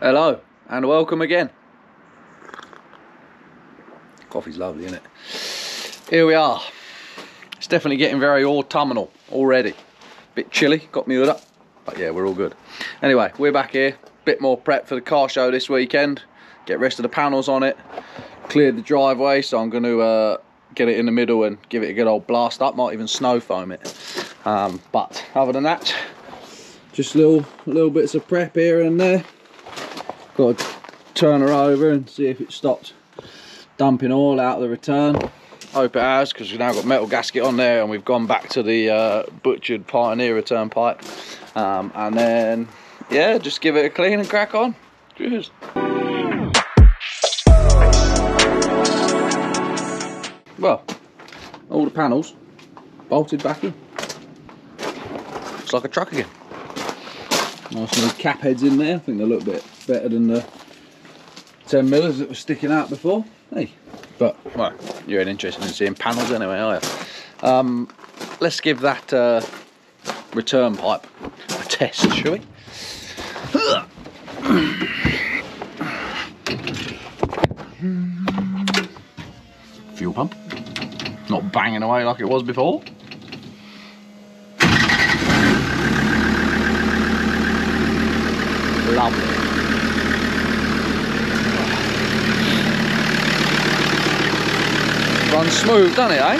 Hello and welcome again. Coffee's lovely, isn't it? Here we are. It's definitely getting very autumnal already. Bit chilly, got me hood up, but yeah, we're all good. Anyway, we're back here. Bit more prep for the car show this weekend. Get the rest of the panels on it. Cleared the driveway, so I'm going to get it in the middle and give it a good old blast up. Might even snow foam it. But other than that, just little bits of prep here and there. Got to turn her over and see if it stopped dumping oil out of the return. Hope it has, because we've now got metal gasket on there and we've gone back to the butchered Pioneer return pipe. And then, yeah, just give it a clean and crack on. Cheers. Well, all the panels bolted back in. Looks like a truck again. Nice little cap heads in there. I think they look a bit better than the 10 millers that were sticking out before. Hey, but well, you ain't interested in seeing panels anyway, are you? Let's give that return pipe a test, shall we? Fuel pump, not banging away like it was before. Lovely. Runs smooth, doesn't it, eh?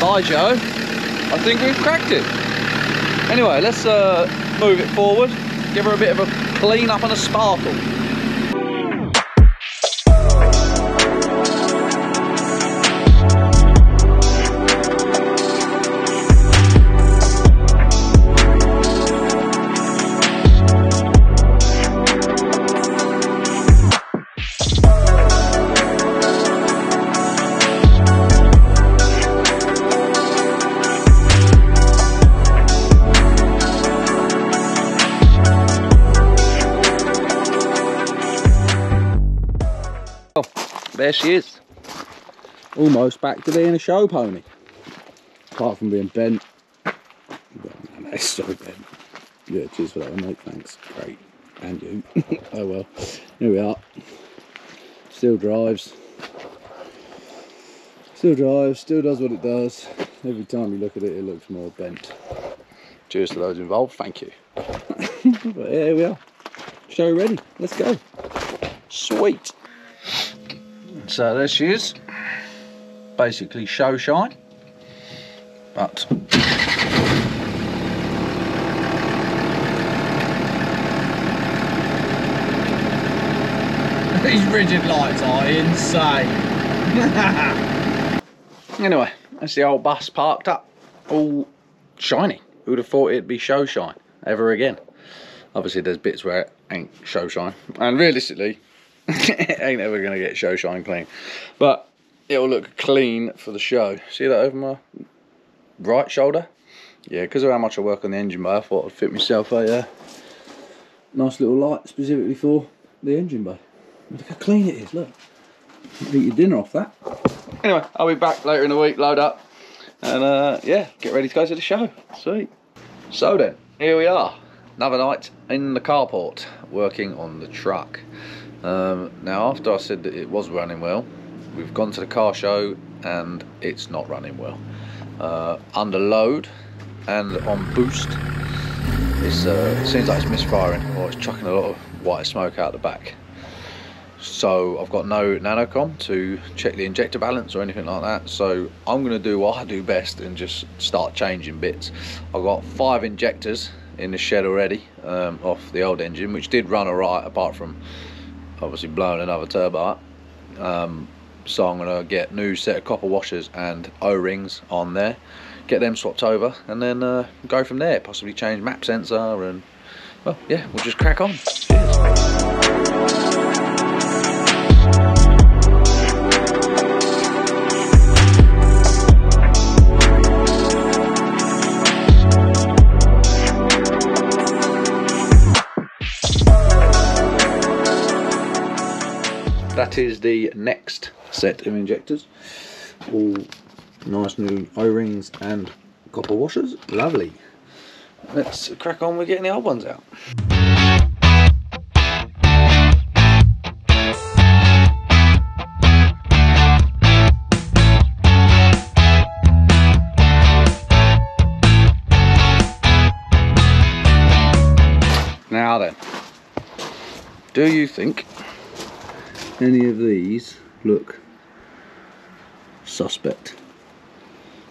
Bye, Joe. I think we've cracked it. Anyway, let's move it forward, give her a bit of a clean up and a sparkle. There she is, almost back to being a show pony, apart from being bent. Oh, man, it's so bent. Yeah, cheers for that one, mate, thanks, great, and you. Oh well, here we are, still drives, still does what it does. Every time you look at it, it looks more bent. Cheers to those involved, thank you. But here we are, show ready, let's go. Sweet. So there she is, basically show shine, but these rigid lights are insane. Anyway, that's the old bus parked up, all shiny. Who would have thought it'd be show shine ever again? Obviously there's bits where it ain't show shine, and realistically it ain't ever gonna get show shine clean, but it'll look clean for the show. See that over my right shoulder? Yeah, because of how much I work on the engine bay, I thought I'd fit myself a nice little light specifically for the engine bay. Look how clean it is, look. You can eat your dinner off that. Anyway, I'll be back later in the week, load up, and yeah, get ready to go to the show. Sweet. So then, here we are. Another night in the carport, working on the truck. Now, after I said that it was running well, we've gone to the car show and it's not running well. Under load and on boost, it seems like it's misfiring, or it's chucking a lot of white smoke out the back. So I've got no nanocom to check the injector balance or anything like that, so I'm going to do what I do best and just start changing bits. I've got 5 injectors in the shed already, off the old engine, which did run alright apart from obviously blowing another turbo up. So I'm going to get new set of copper washers and O-rings on there, get them swapped over, and then go from there, possibly change map sensor, and well, yeah, we'll just crack on. Cheers. is the next set of injectors. All nice new O-rings and copper washers. Lovely. Let's crack on with getting the old ones out. Now then, do you think any of these look suspect?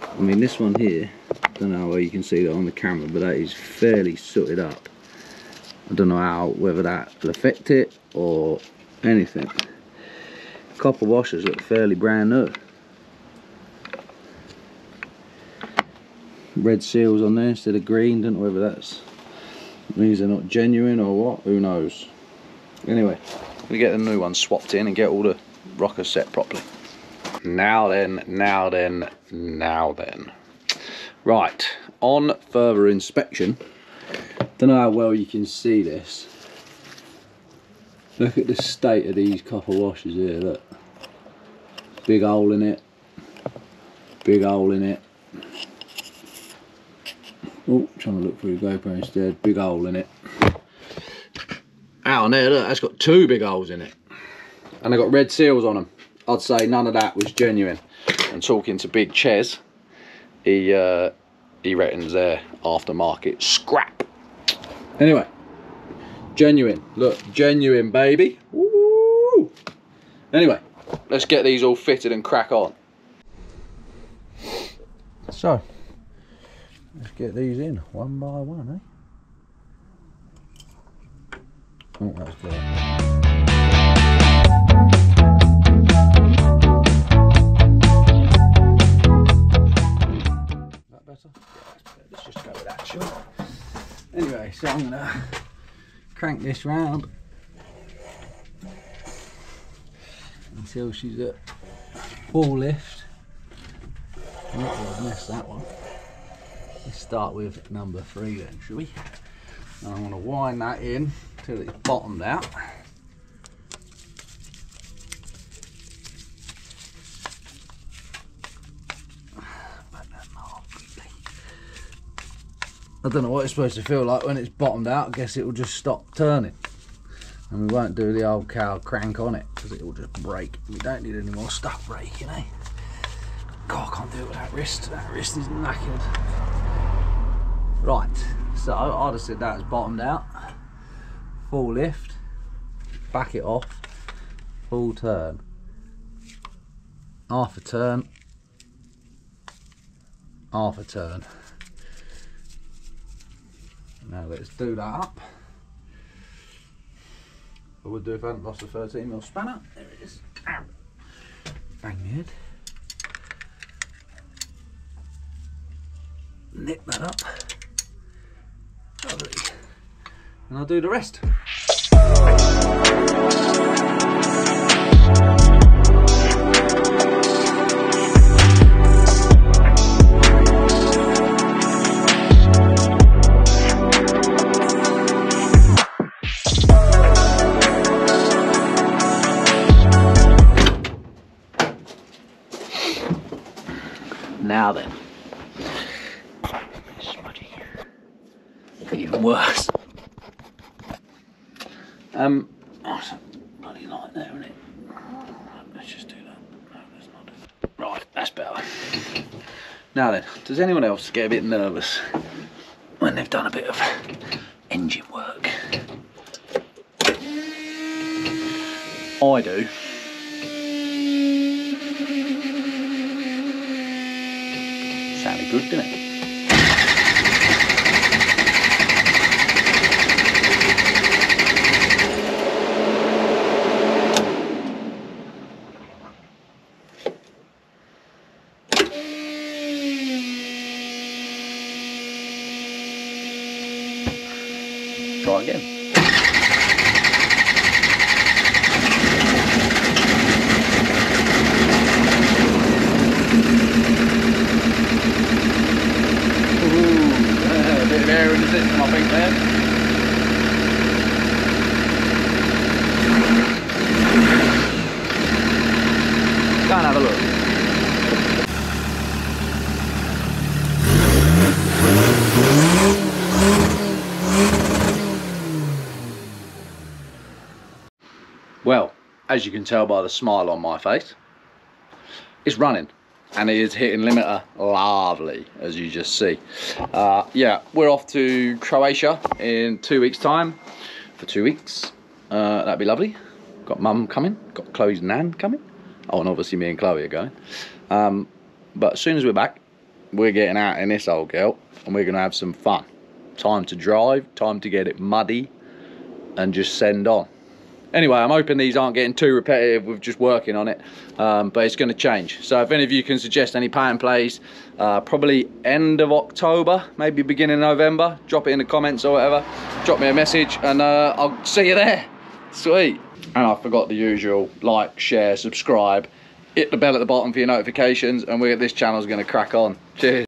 I mean, this one here, I don't know how you can see that on the camera, but that is fairly sooted up. I don't know whether that will affect it or anything. Copper washers look fairly brand new. Red seals on there instead of green, don't know whether that means they're not genuine or what, who knows. Anyway, we get the new ones swapped in and get all the rockers set properly. Now then. Right, on further inspection, don't know how well you can see this. Look at the state of these copper washers here, look. Big hole in it. Big hole in it. Oh, trying to look through the GoPro instead. Big hole in it. Out on there, look, that's got two big holes in it. And they got red seals on them. I'd say none of that was genuine. And talking to Big Ches, he reckons they're aftermarket scrap. Anyway, genuine. Look, genuine, baby. Woo! Anyway, let's get these all fitted and crack on. So, let's get these in one by one, eh? Oh, that's good. That better? Yeah, that's better. Let's just go with that, sure. Anyway, so I'm gonna crank this round until she's at full lift. I'm not gonna miss that one. Let's start with number 3 then, shall we? And I'm going to wind that in till it's bottomed out. I don't know what it's supposed to feel like when it's bottomed out. I guess it will just stop turning. And we won't do the old cow crank on it because it will just break. We don't need any more stuff breaking, eh? God, I can't do it with that wrist. That wrist is knackered. Right, so I'd have said that's bottomed out. Full lift, back it off, full turn, half a turn, half a turn. Now let's do that up. I would do if I hadn't lost a 13mm spanner. There it is. Ow. Bang the head. Nip that up. Lovely. And I'll do the rest. Now then. Even worse. Oh, it's a bloody light there, isn't it? Let's just do that. No, let's not do that. Right, that's better. Now then, does anyone else get a bit nervous when they've done a bit of engine work? I do. Sounded good, didn't it? Try again. A bit of air in the system, I think, there. Go and have a look. Well, as you can tell by the smile on my face, it's running and it is hitting limiter lovely, as you just see. Yeah, we're off to Croatia in 2 weeks' time for 2 weeks. That'd be lovely. Got mum coming, got Chloe's nan coming. Oh, and obviously me and Chloe are going. But as soon as we're back, we're getting out in this old girl and we're gonna have some fun. Time to drive, time to get it muddy and just send on. Anyway, I'm hoping these aren't getting too repetitive with just working on it, but it's going to change. So if any of you can suggest any pay and plays, probably end of October, maybe beginning of November, drop it in the comments or whatever. Drop me a message and I'll see you there. Sweet. And I forgot the usual: like, share, subscribe, hit the bell at the bottom for your notifications, and this channel's going to crack on. Cheers.